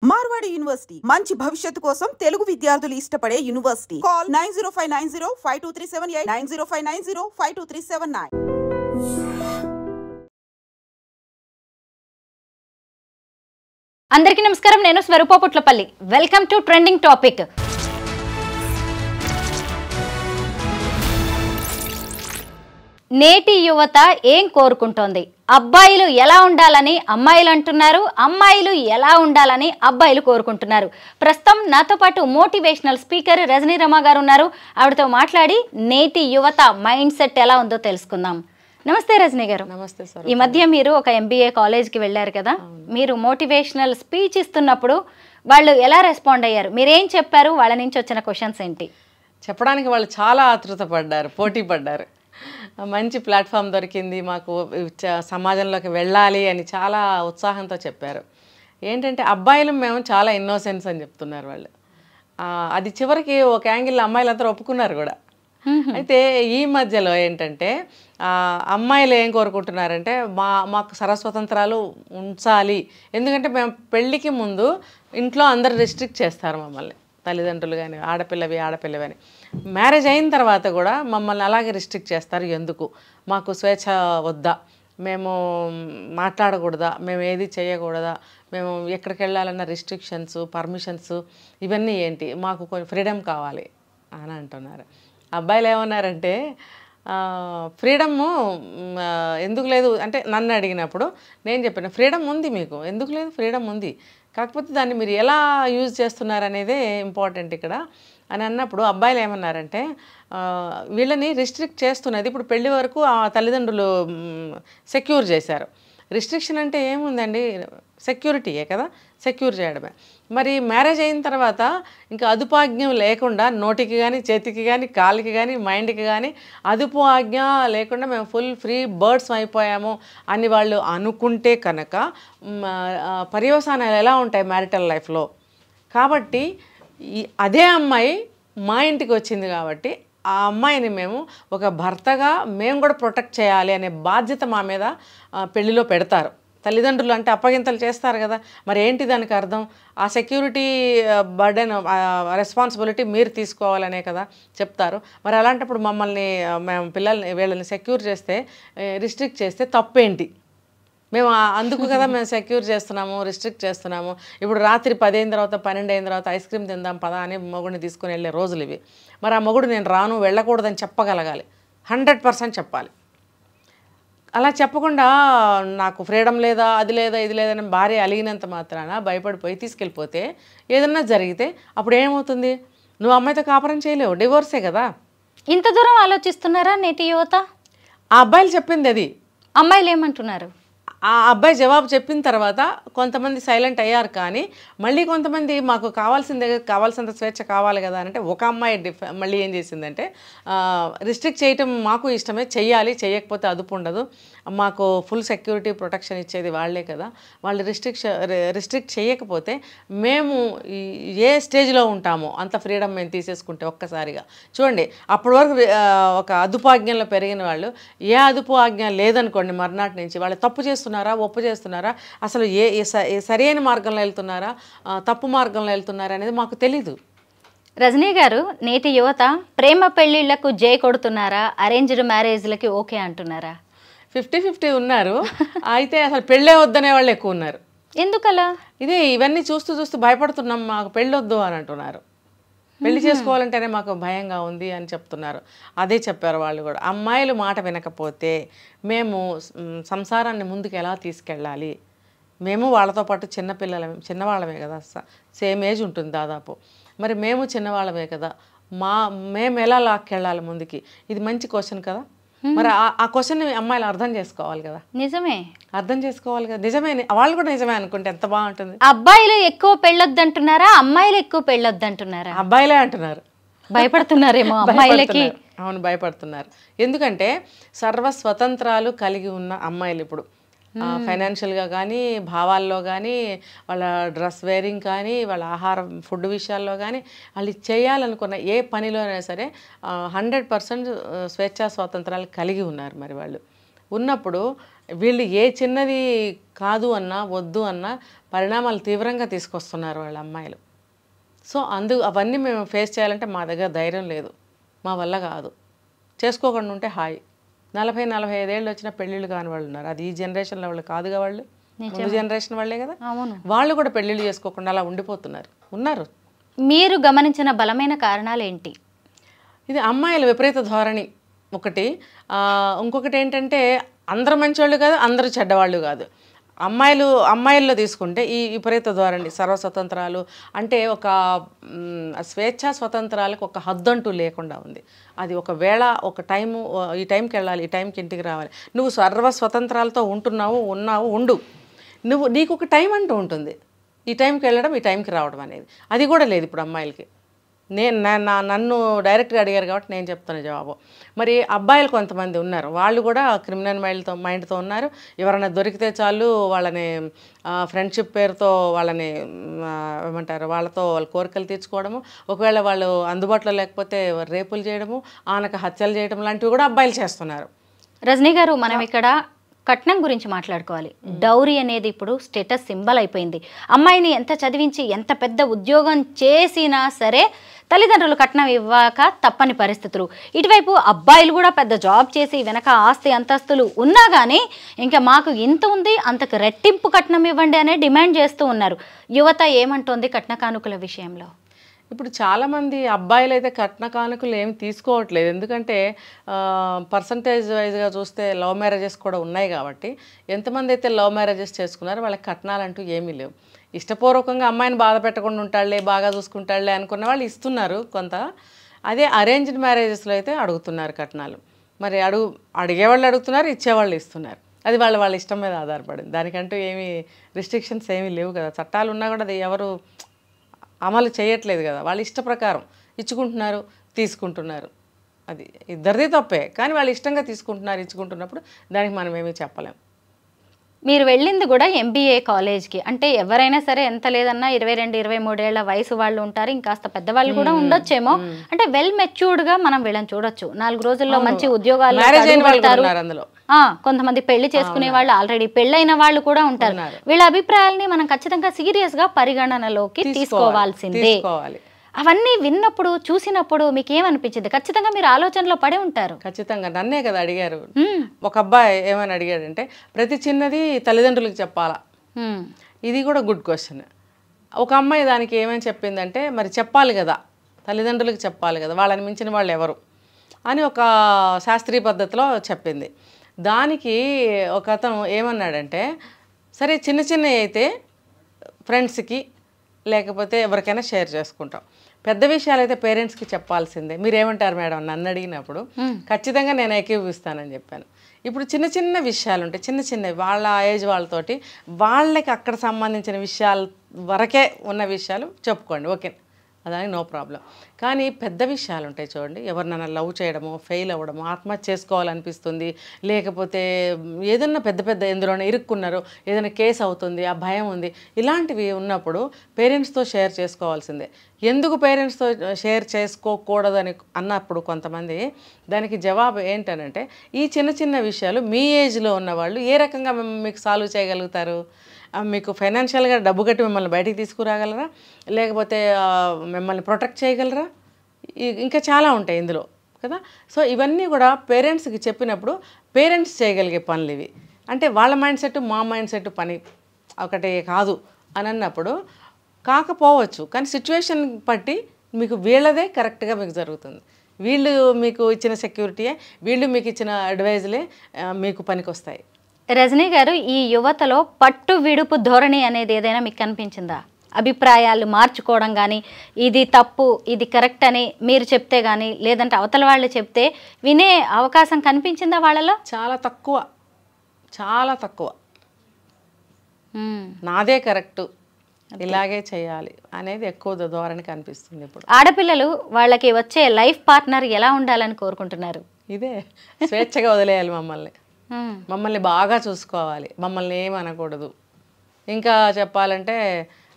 Marwadi university మంచి భవిష్యత్తు కోసం తెలుగు విద్యార్థులు ఇష్టపడే యూనివర్సిటీ. కాల్ 9059052378 9059052379. అందరికీ నమస్కారం. నేను Swaroopa Putlapalli. Welcome to trending topic. నేటి యువత ఏం కోరుకుంటోంది? అబ్బాయిలు ఎలా ఉండాలని అమ్మాయిలు అంటున్నారు, అమ్మాయిలు ఎలా ఉండాలని అబ్బాయిలు కోరుకుంటున్నారు. ప్రస్తుతం నాతో పాటు మోటివేషనల్ స్పీకర్ రజనీ రమ గారు ఉన్నారు. ఆవిడతో మాట్లాడి నేటి యువత మైండ్ సెట్ ఎలా ఉందో తెలుసుకుందాం. నమస్తే రజనీ గారు. నమస్తే సార్. ఈ మధ్య మీరు ఒక MBA కాలేజ్కి వెళ్ళారు కదా, మీరు మోటివేషనల్ స్పీచ్ ఇస్తున్నప్పుడు వాళ్ళు ఎలా రెస్పాండ్ అయ్యారు? మీరేం చెప్పారు? వాళ్ళ నుంచి వచ్చిన క్వశ్చన్స్ ఏంటి? చెప్పడానికి వాళ్ళు చాలా ఆతృత పడ్డారు, పోటీ పడ్డారు. మంచి ప్లాట్ఫామ్ దొరికింది మాకు, సమాజంలోకి వెళ్ళాలి అని చాలా ఉత్సాహంతో చెప్పారు. ఏంటంటే అబ్బాయిలు మేము చాలా ఇన్నోసెన్స్ అని చెప్తున్నారు వాళ్ళు. అది చివరికి ఒక యాంగిల్లో అమ్మాయిలందరూ ఒప్పుకున్నారు కూడా. అయితే ఈ మధ్యలో ఏంటంటే అమ్మాయిలు ఏం కోరుకుంటున్నారంటే మాకు సర్వస్వతంత్రాలు ఉంచాలి. ఎందుకంటే మేము పెళ్ళికి ముందు ఇంట్లో అందరు రెస్ట్రిక్ట్ చేస్తారు మమ్మల్ని, తల్లిదండ్రులు కానీ ఆడపిల్లవి అని. మ్యారేజ్ అయిన తర్వాత కూడా మమ్మల్ని అలాగే రిస్ట్రిక్ట్ చేస్తారు. ఎందుకు? మాకు స్వేచ్ఛ వద్దా? మేము మాట్లాడకూడదా? మేము ఏది చేయకూడదా? మేము ఎక్కడికి వెళ్ళాలన్న రిస్ట్రిక్షన్స్, పర్మిషన్స్ ఇవన్నీ ఏంటి? మాకు కొన్ని ఫ్రీడమ్ కావాలి అని అంటున్నారు. అబ్బాయిలు ఏమన్నారంటే ఫ్రీడము ఎందుకు లేదు అంటే నన్ను అడిగినప్పుడు నేను చెప్పాను, ఫ్రీడమ్ ఉంది మీకు, ఎందుకు లేదు? ఫ్రీడమ్ ఉంది, కాకపోతే దాన్ని మీరు ఎలా యూజ్ చేస్తున్నారనేదే ఇంపార్టెంట్ ఇక్కడ అని అన్నప్పుడు అబ్బాయిలు ఏమన్నారంటే వీళ్ళని రిస్ట్రిక్ట్ చేస్తున్నది ఇప్పుడు పెళ్లి వరకు ఆ తల్లిదండ్రులు సెక్యూర్ చేశారు. రిస్ట్రిక్షన్ అంటే ఏముందండి? సెక్యూరిటీయే కదా, సెక్యూర్ చేయడమే. మరి మ్యారేజ్ అయిన తర్వాత ఇంకా అదుపు ఆజ్ఞ లేకుండా నోటికి కానీ, చేతికి కానీ, కాలికి కానీ, మైండ్కి కానీ అదుపు ఆజ్ఞ లేకుండా మేము ఫుల్ ఫ్రీ బర్డ్స్ అయిపోయాము అని వాళ్ళు అనుకుంటే కనుక పర్యవసానాలు ఎలా ఉంటాయి మ్యారిటల్ లైఫ్లో? కాబట్టి అదే అమ్మాయి మా ఇంటికి వచ్చింది కాబట్టి ఆ అమ్మాయిని మేము ఒక భర్తగా మేము కూడా ప్రొటెక్ట్ చేయాలి అనే బాధ్యత మా మీద పెళ్లిలో పెడతారు. తల్లిదండ్రులు అంటే అప్పగింతలు చేస్తారు కదా, మరి ఏంటి దానికి అర్థం? ఆ సెక్యూరిటీ బర్డెన్, రెస్పాన్సిబిలిటీ మీరు తీసుకోవాలనే కదా చెప్తారు. మరి అలాంటప్పుడు మమ్మల్ని మేము వీళ్ళని సెక్యూర్ చేస్తే, రిస్ట్రిక్ట్ చేస్తే తప్పేంటి? మేము అందుకు కదా మేము సెక్యూర్ చేస్తున్నాము, రిస్ట్రిక్ట్ చేస్తున్నాము. ఇప్పుడు రాత్రి 10 అయిన తర్వాత 12 అయిన తర్వాత ఐస్ క్రీమ్ తిందాం పదా అని మొగుడిని తీసుకుని వెళ్ళే రోజులు ఇవి. మరి ఆ మొగుడు నేను రాను, వెళ్ళకూడదని చెప్పగలగాలి, 100% చెప్పాలి. అలా చెప్పకుండా నాకు ఫ్రీడమ్ లేదా, అది లేదా, ఇది లేదని భార్య అలిగినంత మాత్రాన భయపడిపోయి తీసుకెళ్ళిపోతే ఏదన్నా జరిగితే అప్పుడు ఏమవుతుంది? నువ్వు అమ్మాయితో కాపురం చేయలేవు, డివోర్సే కదా. ఇంత దూరం ఆలోచిస్తున్నారా నేటి యువత? ఆ అబ్బాయిలు చెప్పింది అది. అమ్మాయిలు ఏమంటున్నారు? ఆ అబ్బాయి జవాబు చెప్పిన తర్వాత కొంతమంది సైలెంట్ అయ్యారు, కానీ మళ్ళీ కొంతమంది మాకు కావాల్సినంత స్వేచ్ఛ కావాలి కదా అంటే ఒక అమ్మాయి మళ్ళీ ఏం చేసిందంటే రిస్ట్రిక్ట్ చేయటం మాకు ఇష్టమే, చేయకపోతే అదుపు ఉండదు, మాకు ఫుల్ సెక్యూరిటీ ప్రొటెక్షన్ ఇచ్చేది వాళ్ళే కదా, వాళ్ళు రిస్ట్రిక్ట్ చేయకపోతే మేము ఏ స్టేజ్లో ఉంటామో అంత ఫ్రీడమ్ మేము తీసేసుకుంటే ఒక్కసారిగా చూడండి. అప్పటి వరకు ఒక అదుపు ఆజ్ఞలో పెరిగిన వాళ్ళు ఏ అదుపు ఆజ్ఞ లేదనుకోండి, మర్నాటి నుంచి వాళ్ళు తప్పు చేస్తున్నారా, ఒప్పు చేస్తున్నారా, అసలు సరైన మార్గంలో వెళ్తున్నారా, తప్పు మార్గంలో వెళ్తున్నారా అనేది మాకు తెలీదు. రజనీ గారు, నేటి యువత ప్రేమ పెళ్లిళ్లకు జై కొడుతున్నారా, అరేంజ్డ్ మ్యారేజ్లకి ఓకే అంటున్నారా? 50-50 ఉన్నారు. అయితే అసలు పెళ్ళే వద్దనే వాళ్ళు ఎక్కువ ఉన్నారు. ఎందుకలా? ఇవన్నీ చూస్తూ భయపడుతున్నాం, మాకు పెళ్ళొద్దు అని అంటున్నారు. పెళ్లి చేసుకోవాలంటేనే మాకు భయంగా ఉంది అని చెప్తున్నారు. అదే చెప్పారు వాళ్ళు కూడా. అమ్మాయిలు మాట వినకపోతే మేము సంసారాన్ని ముందుకు ఎలా తీసుకెళ్ళాలి? మేము వాళ్ళతో పాటు చిన్నవాళ్ళమే కదా, సేమ్ ఏజ్ ఉంటుంది దాదాపు. మరి మేము చిన్నవాళ్ళమే కదా, మేము ఎలా లాక్కెళ్ళాలి ముందుకి? ఇది మంచి క్వశ్చన్ కదా. మరి ఆ క్వశ్చన్ అమ్మాయిలు అర్థం చేసుకోవాలి కదా. నిజమే, అర్థం చేసుకోవాలి కదా. నిజమే, వాళ్ళు కూడా నిజమే అనుకుంటే ఎంత బాగుంటుంది. అబ్బాయిలు ఎక్కువ పెళ్ళొద్దంటున్నారా, అమ్మాయిలు ఎక్కువ పెళ్ళొద్దంటున్నారా? అబ్బాయిలే అంటున్నారు. భయపడుతున్నారేమో అమ్మాయిలకి. అవును, భయపడుతున్నారు. ఎందుకంటే సర్వస్వతంత్రాలు కలిగి ఉన్న అమ్మాయిలు ఇప్పుడు ఫైనాన్షియల్గా కానీ, భావాల్లో కానీ, వాళ్ళ డ్రెస్ వేరింగ్ కానీ, వాళ్ళ ఆహారం ఫుడ్ విషయాల్లో కానీ, వాళ్ళు చేయాలనుకున్న ఏ పనిలోనైనా సరే 100% స్వేచ్ఛా స్వాతంత్రాలు కలిగి ఉన్నారు. మరి వాళ్ళు ఉన్నప్పుడు వీళ్ళు ఏ చిన్నది కాదు అన్నా, వద్దు అన్నా పరిణామాలు తీవ్రంగా తీసుకొస్తున్నారు వాళ్ళ అమ్మాయిలు. సో అవన్నీ మేము ఫేస్ చేయాలంటే మా దగ్గర ధైర్యం లేదు, మా వల్ల కాదు. చేసుకోకుండా ఉంటే హాయి. 40-45 ఏళ్ళు వచ్చిన పెళ్ళిళ్ళు కాని వాళ్ళు ఉన్నారు. అది ఈ జనరేషన్లో వాళ్ళు కాదుగా, వాళ్ళు ముందు జనరేషన్ వాళ్ళే కదా. వాళ్ళు కూడా పెళ్ళిళ్ళు చేసుకోకుండా అలా ఉన్నారు. మీరు గమనించిన బలమైన కారణాలు ఏంటి? ఇది అమ్మాయిల విపరీత ధోరణి ఒకటి. ఇంకొకటి ఏంటంటే అందరూ మంచివాళ్ళు కాదు, అందరూ చెడ్డవాళ్ళు కాదు. అమ్మాయిల్లో తీసుకుంటే ఈ విపరీత ధోరణి, సర్వస్వతంత్రాలు అంటే ఒక స్వేచ్ఛా స్వతంత్రాలకు ఒక హద్దు అంటూ లేకుండా ఉంది. అది ఒక వేళ ఒక టైము, ఈ టైంకి వెళ్ళాలి, ఈ టైంకి ఇంటికి రావాలి. నువ్వు సర్వస్వతంత్రాలతో ఉండు. నీకు ఒక టైం అంటూ ఉంటుంది, ఈ టైంకి వెళ్ళడం, ఈ టైంకి రావడం అనేది. అది కూడా లేదు ఇప్పుడు అమ్మాయిలకి. నన్ను డైరెక్ట్గా అడిగారు కాబట్టి నేను చెప్తాను జవాబు. మరి అబ్బాయిలు కొంతమంది ఉన్నారు, వాళ్ళు కూడా క్రిమినల్ మైండ్తో ఉన్నారు. ఎవరైనా దొరికితే చాలు వాళ్ళని ఫ్రెండ్షిప్ పేరుతో వాళ్ళని ఏమంటారు, వాళ్ళతో వాళ్ళ కోరికలు తీర్చుకోవడము, ఒకవేళ వాళ్ళు అందుబాటులో లేకపోతే రేపులు చేయడము, ఆనక హత్యలు చేయడం లాంటివి కూడా అబ్బాయిలు చేస్తున్నారు. రజనీ గారు, మనం ఇక్కడ కట్నం గురించి మాట్లాడుకోవాలి. డౌరీ అనేది ఇప్పుడు స్టేటస్ సింబల్ అయిపోయింది. అమ్మాయిని ఎంత చదివించి ఎంత పెద్ద ఉద్యోగం చేసినా సరే తల్లిదండ్రులు కట్నం ఇవ్వక తప్పని పరిస్థితులు. ఇటువైపు అబ్బాయిలు కూడా పెద్ద జాబ్ చేసి వెనక ఆస్తి అంతస్తులు ఉన్నా కానీ ఇంకా మాకు ఇంత ఉంది, అంతకు రెట్టింపు కట్నం ఇవ్వండి అనే డిమాండ్ చేస్తూ ఉన్నారు. యువత ఏమంటోంది కట్న కానుకల విషయంలో? ఇప్పుడు చాలామంది అబ్బాయిలు అయితే కట్న కానుకలు ఏమి తీసుకోవట్లేదు. ఎందుకంటే పర్సంటేజ్ వైజ్గా చూస్తే లవ్ మ్యారేజెస్ కూడా ఉన్నాయి కాబట్టి ఎంతమంది అయితే లవ్ మ్యారేజెస్ చేసుకున్నారో వాళ్ళకి కట్నాలంటూ ఏమీ లేవు. ఇష్టపూర్వకంగా అమ్మాయిని బాధ పెట్టకుండా ఉంటాడులే, బాగా చూసుకుంటాడులే అనుకున్న వాళ్ళు ఇస్తున్నారు కొంత. అదే అరేంజ్డ్ మ్యారేజెస్లో అయితే అడుగుతున్నారు కట్నాలు. మరి అడిగేవాళ్ళు అడుగుతున్నారు, ఇచ్చేవాళ్ళు ఇస్తున్నారు. అది వాళ్ళ ఇష్టం మీద ఆధారపడింది. దానికంటూ ఏమీ రిస్ట్రిక్షన్స్ ఏమీ లేవు కదా. చట్టాలు ఉన్నా కూడా అది ఎవరు అమలు చేయట్లేదు కదా. వాళ్ళ ఇష్ట ప్రకారం ఇచ్చుకుంటున్నారు, తీసుకుంటున్నారు. అది ఇద్దరిది తప్పే, కానీ వాళ్ళు ఇష్టంగా తీసుకుంటున్నారు, ఇచ్చుకుంటున్నప్పుడు దానికి మనం ఏమీ చెప్పలేం. మీరు వెళ్ళింది కూడా ఎంబీఏ కాలేజ్కి. అంటే ఎవరైనా సరే ఎంత లేదన్నా 22-23 ఏళ్ల వయసు వాళ్ళు ఉంటారు, ఇంకాస్త పెద్దవాళ్ళు కూడా ఉండొచ్చేమో. అంటే వెల్ మెచ్యూర్డ్గా మనం వీళ్ళని చూడొచ్చు. 4 రోజుల్లో మంచి ఉద్యోగాలు అందులో. కొంతమంది పెళ్లి చేసుకునే వాళ్ళు, ఆల్రెడీ పెళ్ళైన వాళ్ళు కూడా ఉంటారు. వీళ్ళ అభిప్రాయాల్ని మనం ఖచ్చితంగా సీరియస్గా పరిగణనలోకి తీసుకోవాల్సిందే. అవన్నీ విన్నప్పుడు చూసినప్పుడు మీకు ఏమనిపించింది? ఖచ్చితంగా మీరు ఆలోచనలో పడి ఉంటారు. ఖచ్చితంగా నన్నే కదా అడిగారు. ఒక అబ్బాయి ఏమని అడిగాడంటే, ప్రతి చిన్నది తల్లిదండ్రులకు చెప్పాలా? ఇది కూడా గుడ్ క్వశ్చన్. ఒక అమ్మాయి దానికి ఏమని చెప్పిందంటే, మరి చెప్పాలి కదా, తల్లిదండ్రులకు చెప్పాలి కదా, వాళ్ళని మించిన వాళ్ళు ఎవరు అని ఒక శాస్త్రీయ పద్ధతిలో చెప్పింది. దానికి ఒక అతను ఏమన్నాడంటే, సరే చిన్న చిన్నవి అయితే ఫ్రెండ్స్కి లేకపోతే ఎవరికైనా షేర్ చేసుకుంటాం, పెద్ద విషయాలు అయితే పేరెంట్స్కి చెప్పాల్సిందే. మీరేమంటారు మేడం నన్ను అడిగినప్పుడు ఖచ్చితంగా నేను ఏకీభవిస్తానని చెప్పాను. ఇప్పుడు చిన్న చిన్న విషయాలు ఉంటాయి, చిన్న చిన్నవి వాళ్ళ ఏజ్ వాళ్ళతోటి వాళ్ళకి అక్కడ సంబంధించిన విషయాల వరకే ఉన్న విషయాలు చెప్పుకోండి, ఓకే, అదానికి నో ప్రాబ్లం. కానీ పెద్ద విషయాలు ఉంటాయి చూడండి, ఎవరినైనా లవ్ చేయడము, ఫెయిల్ అవ్వడము, ఆత్మహత్య చేసుకోవాలనిపిస్తుంది, లేకపోతే ఏదన్నా పెద్ద ఎందులోనే ఇరుక్కున్నారు, ఏదైనా కేసు అవుతుంది, ఆ భయం ఉంది, ఇలాంటివి ఉన్నప్పుడు పేరెంట్స్తో షేర్ చేసుకోవాల్సిందే. ఎందుకు పేరెంట్స్తో షేర్ చేసుకోకూడదని అన్నప్పుడు కొంతమంది దానికి జవాబు ఏంటనంటే, ఈ చిన్న చిన్న విషయాలు మీ ఏజ్లో ఉన్నవాళ్ళు ఏ రకంగా మీకు సాల్వ్ చేయగలుగుతారు? మీకు ఫైనాన్షియల్గా డబ్బు కట్టి మిమ్మల్ని బయటికి తీసుకురాగలరా, లేకపోతే మిమ్మల్ని ప్రొటెక్ట్ చేయగలరా? ఇంకా చాలా ఉంటాయి ఇందులో కదా. సో ఇవన్నీ కూడా పేరెంట్స్కి చెప్పినప్పుడు పేరెంట్స్ చేయగలిగే పనులు ఇవి. అంటే వాళ్ళ మైండ్ సెట్ మా మైండ్ సెట్ పని ఒకటే కాదు అని అన్నప్పుడు కాకపోవచ్చు, కానీ సిచ్యువేషన్ బట్టి మీకు వీళ్ళదే కరెక్ట్గా మీకు జరుగుతుంది. వీళ్ళు మీకు ఇచ్చిన సెక్యూరిటీయే, వీళ్ళు మీకు ఇచ్చిన అడ్వైజులే మీకు పనికి వస్తాయి. రజనీ గారు, ఈ యువతలో పట్టు విడుపు ధోరణి అనేది ఏదైనా మీకు కనిపించిందా? అభిప్రాయాలు మార్చుకోవడం కానీ, ఇది తప్పు ఇది కరెక్ట్ అని మీరు చెప్తే కానీ, లేదంటే అవతల వాళ్ళు చెప్తే వినే అవకాశం కనిపించిందా వాళ్ళలో? చాలా తక్కువ, చాలా తక్కువ. నాదే కరెక్టు, ఇలాగే చేయాలి అనేది ఎక్కువ ధోరణి కనిపిస్తుంది ఇప్పుడు. ఆడపిల్లలు వాళ్ళకి వచ్చే లైఫ్ పార్ట్నర్ ఎలా ఉండాలని కోరుకుంటున్నారు? ఇదే స్వేచ్ఛగా వదిలేయాలి, మమ్మల్ని బాగా చూసుకోవాలి, మమ్మల్ని ఏమనకూడదు, ఇంకా చెప్పాలంటే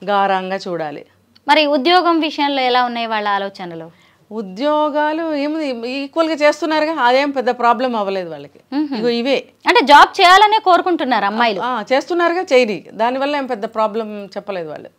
గారంగా చూడాలి. మరి ఉద్యోగం విషయంలో ఎలా ఉన్నాయి వాళ్ళ ఆలోచనలు? ఉద్యోగాలు ఏముంది ఈక్వల్గా చేస్తున్నారుగా, అదేం పెద్ద ప్రాబ్లం అవ్వలేదు వాళ్ళకి. ఇగో ఇవే అంటే జాబ్ చేయాలనే కోరుకుంటున్నారు అమ్మాయిలు. చేస్తున్నారుగా, చేయని దానివల్ల ఏం పెద్ద ప్రాబ్లం చెప్పలేదు వాళ్ళు.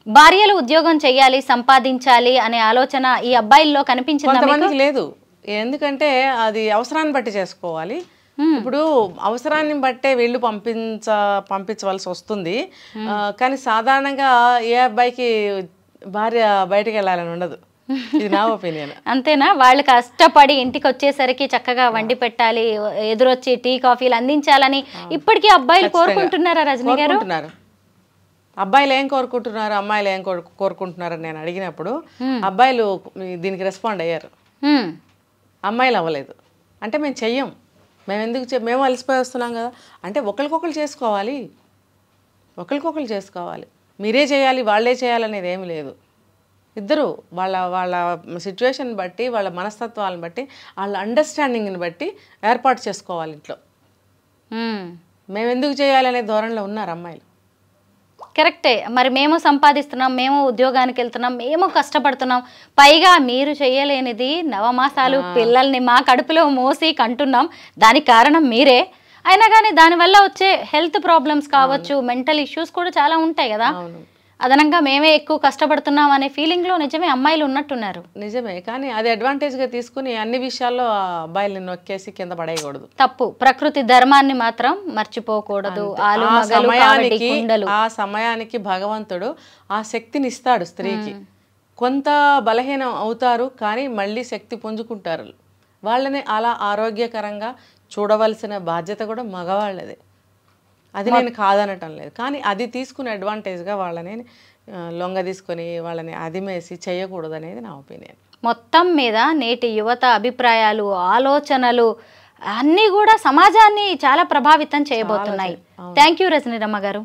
భార్యలు ఉద్యోగం చేయాలి, సంపాదించాలి అనే ఆలోచన ఈ అబ్బాయిల్లో కనిపించిందా? కొంతమందికి లేదు, ఎందుకంటే అది అవసరాన్ని బట్టి చేసుకోవాలి. ఇప్పుడు అవసరాన్ని బట్టే వీళ్ళు పంపించవలసి వస్తుంది. కానీ సాధారణంగా ఏ అబ్బాయికి భార్య బయటకు వెళ్ళాలని ఉండదు. ఇది నా ఒపీనియన్. అంతేనా? వాళ్ళు కష్టపడి ఇంటికి వచ్చేసరికి చక్కగా వండి పెట్టాలి, ఎదురొచ్చి టీ కాఫీలు అందించాలని ఇప్పటికీ అబ్బాయిలు కోరుకుంటున్నారా రజనీ గారు? అబ్బాయిలు ఏం కోరుకుంటున్నారు, అమ్మాయిలు ఏం కోరుకుంటున్నారు అని నేను అడిగినప్పుడు అబ్బాయిలు దీనికి రెస్పాండ్ అయ్యారు, అమ్మాయిలు అవ్వలేదు. అంటే మేము చెయ్యం, మేము ఎందుకు మేము అలసిపోయి వస్తున్నాం కదా అంటే ఒకరికొకరు చేసుకోవాలి, మీరే చేయాలి వాళ్ళే చేయాలనేది ఏమి లేదు. ఇద్దరు వాళ్ళ వాళ్ళ సిచ్యువేషన్ బట్టి, వాళ్ళ మనస్తత్వాలను బట్టి, వాళ్ళ అండర్స్టాండింగ్ని బట్టి ఏర్పాటు చేసుకోవాలి ఇంట్లో. మేము ఎందుకు చేయాలనే ధోరణిలో ఉన్నారు అమ్మాయిలు. కరెక్టే. మరి మేము సంపాదిస్తున్నాం, మేము ఉద్యోగానికి వెళ్తున్నాం, మేము కష్టపడుతున్నాం, పైగా మీరు చేయలేనిది నవమాసాలు పిల్లల్ని మా కడుపులో మోసి కంటున్నాం, దానికి కారణం మీరే. అయినా కానీ దానివల్ల వచ్చే హెల్త్ ప్రాబ్లమ్స్ కావచ్చు, మెంటల్ ఇష్యూస్ కూడా చాలా ఉంటాయి కదా. అదనంగా మేమే ఎక్కువ కష్టపడుతున్నాం అనే ఫీలింగ్లో నిజమే అమ్మాయిలు ఉన్నట్టున్నారు. నిజమే, కానీ అది అడ్వాంటేజ్గా తీసుకుని అన్ని విషయాల్లో అబ్బాయిల్ని నొక్కేసి కింద పడేయకూడదు. తప్పు. ప్రకృతి ధర్మాన్ని మాత్రం మర్చిపోకూడదు. ఆ సమయానికి భగవంతుడు ఆ శక్తిని ఇస్తాడు స్త్రీకి. కొంత బలహీనం అవుతారు, కానీ మళ్ళీ శక్తి పుంజుకుంటారు. వాళ్ళని అలా ఆరోగ్యకరంగా చూడవలసిన బాధ్యత కూడా మగవాళ్ళదే. అది నేను కాదనటం లేదు, కానీ అది తీసుకునే అడ్వాంటేజ్గా వాళ్ళని లొంగ తీసుకొని వాళ్ళని అదిమేసి చేయకూడదు అనేది నా ఒపీనియన్. మొత్తం మీద నేటి యువత అభిప్రాయాలు, ఆలోచనలు అన్నీ కూడా సమాజాన్ని చాలా ప్రభావితం చేయబోతున్నాయి. థ్యాంక్ యూ రజనీ రమ్మ గారు.